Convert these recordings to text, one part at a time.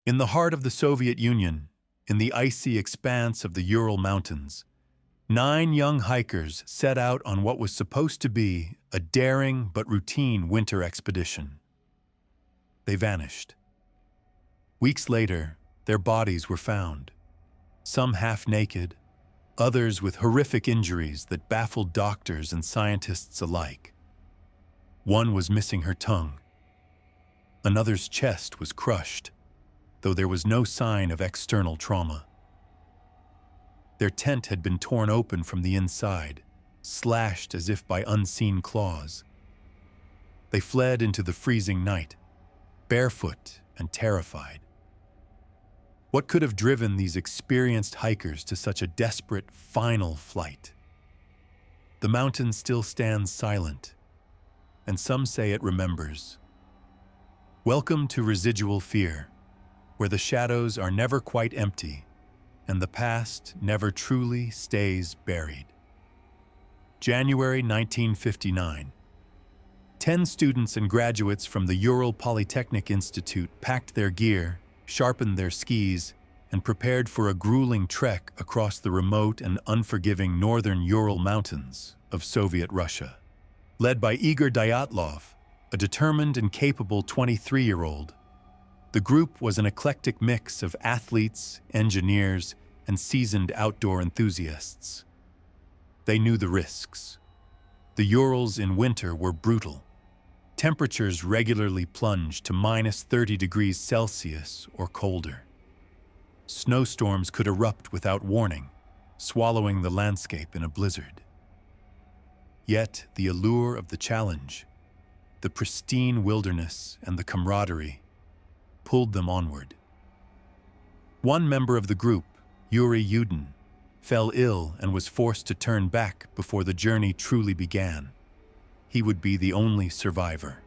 In the heart of the Soviet Union, in the icy expanse of the Ural Mountains, 9 young hikers set out on what was supposed to be a daring but routine winter expedition. They vanished. Weeks later, their bodies were found, some half-naked, others with horrific injuries that baffled doctors and scientists alike. One was missing her tongue. Another's chest was crushed, though there was no sign of external trauma. Their tent had been torn open from the inside, slashed as if by unseen claws. They fled into the freezing night, barefoot and terrified. What could have driven these experienced hikers to such a desperate final flight? The mountain still stands silent, and some say it remembers. Welcome to Residual Fear, where the shadows are never quite empty and the past never truly stays buried. January 1959. 10 students and graduates from the Ural Polytechnic Institute packed their gear, sharpened their skis, and prepared for a grueling trek across the remote and unforgiving northern Ural Mountains of Soviet Russia. Led by Igor Dyatlov, a determined and capable 23-year-old, the group was an eclectic mix of athletes, engineers, and seasoned outdoor enthusiasts. They knew the risks. The Urals in winter were brutal. Temperatures regularly plunged to -30 degrees Celsius or colder. Snowstorms could erupt without warning, swallowing the landscape in a blizzard. Yet the allure of the challenge, the pristine wilderness and the camaraderie, pulled them onward. One member of the group, Yuri Yudin, fell ill and was forced to turn back before the journey truly began. He would be the only survivor.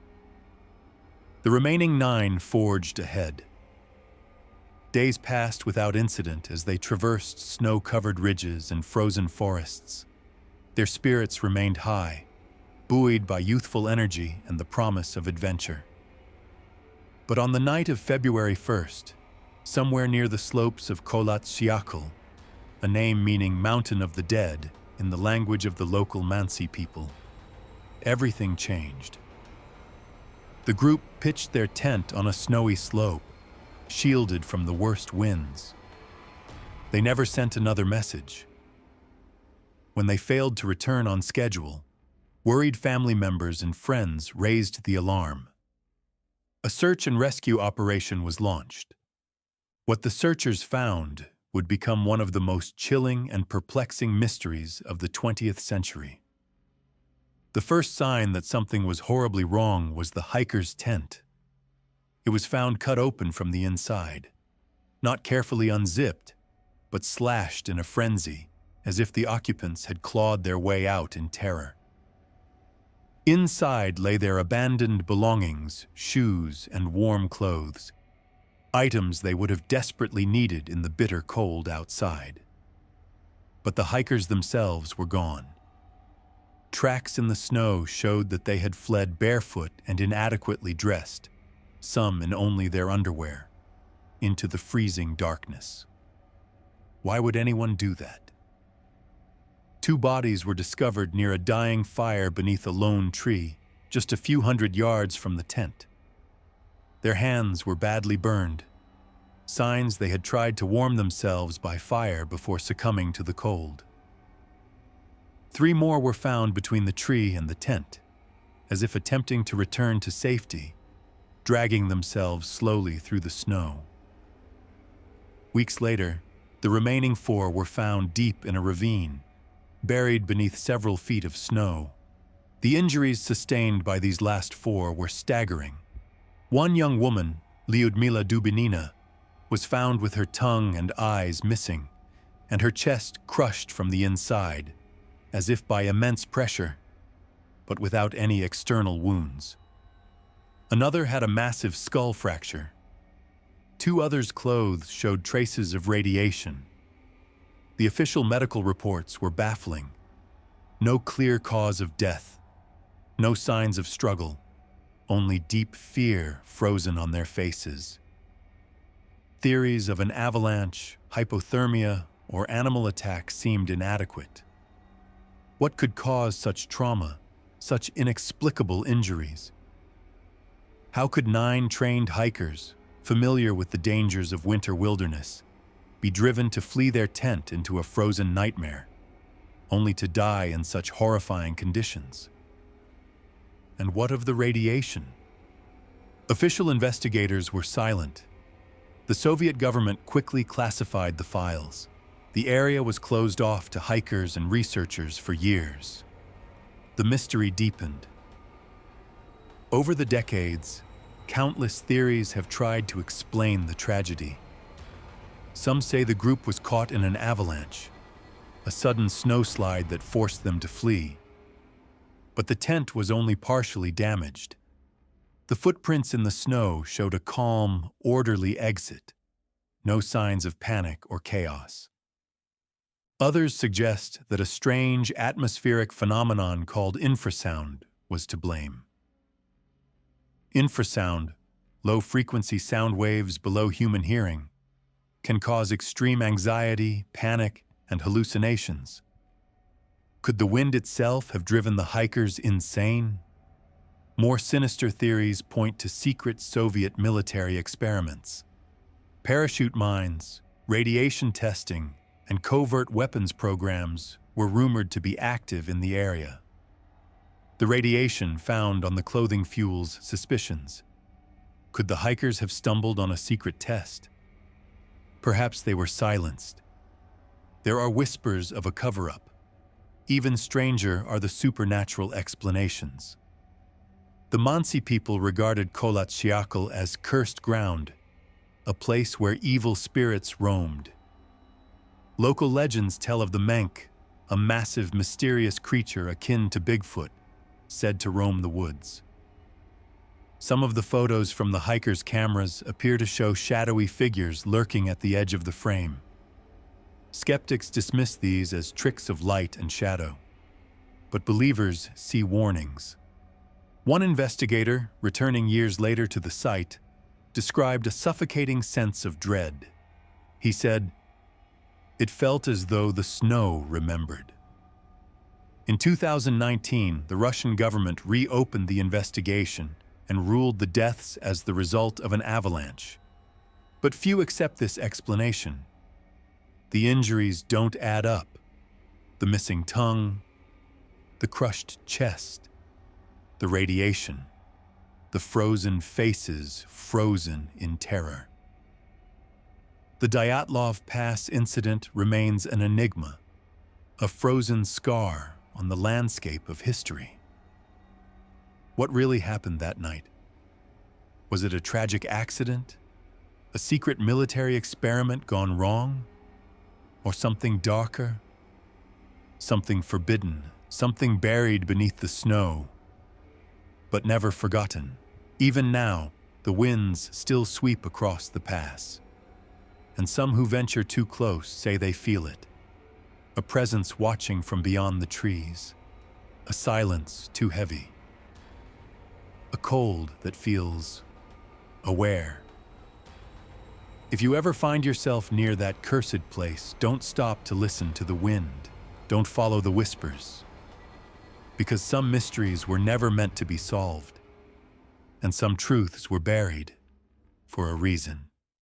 The remaining 9 forged ahead. Days passed without incident as they traversed snow-covered ridges and frozen forests. Their spirits remained high, buoyed by youthful energy and the promise of adventure. But on the night of February 1st, somewhere near the slopes of Kholat-Syakhl, a name meaning Mountain of the Dead in the language of the local Mansi people, everything changed. The group pitched their tent on a snowy slope, shielded from the worst winds. They never sent another message. When they failed to return on schedule, worried family members and friends raised the alarm. A search and rescue operation was launched. What the searchers found would become one of the most chilling and perplexing mysteries of the 20th century. The first sign that something was horribly wrong was the hiker's tent. It was found cut open from the inside, not carefully unzipped, but slashed in a frenzy, as if the occupants had clawed their way out in terror. Inside lay their abandoned belongings, shoes, and warm clothes, items they would have desperately needed in the bitter cold outside. But the hikers themselves were gone. Tracks in the snow showed that they had fled barefoot and inadequately dressed, some in only their underwear, into the freezing darkness. Why would anyone do that? 2 bodies were discovered near a dying fire beneath a lone tree, just a few hundred yards from the tent. Their hands were badly burned, signs they had tried to warm themselves by fire before succumbing to the cold. 3 more were found between the tree and the tent, as if attempting to return to safety, dragging themselves slowly through the snow. Weeks later, the remaining 4 were found deep in a ravine, buried beneath several feet of snow. The injuries sustained by these last 4 were staggering. One young woman, Lyudmila Dubinina, was found with her tongue and eyes missing, and her chest crushed from the inside, as if by immense pressure, but without any external wounds. Another had a massive skull fracture. 2 others' clothes showed traces of radiation. The official medical reports were baffling. No clear cause of death, no signs of struggle, only deep fear frozen on their faces. Theories of an avalanche, hypothermia, or animal attack seemed inadequate. What could cause such trauma, such inexplicable injuries? How could 9 trained hikers, familiar with the dangers of winter wilderness, be driven to flee their tent into a frozen nightmare, only to die in such horrifying conditions? And what of the radiation? Official investigators were silent. The Soviet government quickly classified the files. The area was closed off to hikers and researchers for years. The mystery deepened. Over the decades, countless theories have tried to explain the tragedy. Some say the group was caught in an avalanche, a sudden snowslide that forced them to flee. But the tent was only partially damaged. The footprints in the snow showed a calm, orderly exit, no signs of panic or chaos. Others suggest that a strange atmospheric phenomenon called infrasound was to blame. Infrasound, low-frequency sound waves below human hearing, can cause extreme anxiety, panic, and hallucinations. Could the wind itself have driven the hikers insane? More sinister theories point to secret Soviet military experiments. Parachute mines, radiation testing, and covert weapons programs were rumored to be active in the area. The radiation found on the clothing fuels suspicions. Could the hikers have stumbled on a secret test? Perhaps they were silenced. There are whispers of a cover-up. Even stranger are the supernatural explanations. The Mansi people regarded Kolatsiakal as cursed ground, a place where evil spirits roamed. Local legends tell of the Menk, a massive, mysterious creature akin to Bigfoot, said to roam the woods. Some of the photos from the hikers' cameras appear to show shadowy figures lurking at the edge of the frame. Skeptics dismiss these as tricks of light and shadow, but believers see warnings. One investigator, returning years later to the site, described a suffocating sense of dread. He said, "It felt as though the snow remembered." In 2019, the Russian government reopened the investigation and ruled the deaths as the result of an avalanche. But few accept this explanation. The injuries don't add up. The missing tongue, the crushed chest, the radiation, the frozen faces frozen in terror. The Dyatlov Pass Incident remains an enigma, a frozen scar on the landscape of history. What really happened that night? Was it a tragic accident? A secret military experiment gone wrong? Or something darker? Something forbidden, something buried beneath the snow, but never forgotten. Even now, the winds still sweep across the pass. And some who venture too close say they feel it. A presence watching from beyond the trees. A silence too heavy. A cold that feels aware. If you ever find yourself near that cursed place, don't stop to listen to the wind. Don't follow the whispers. Because some mysteries were never meant to be solved, and some truths were buried for a reason.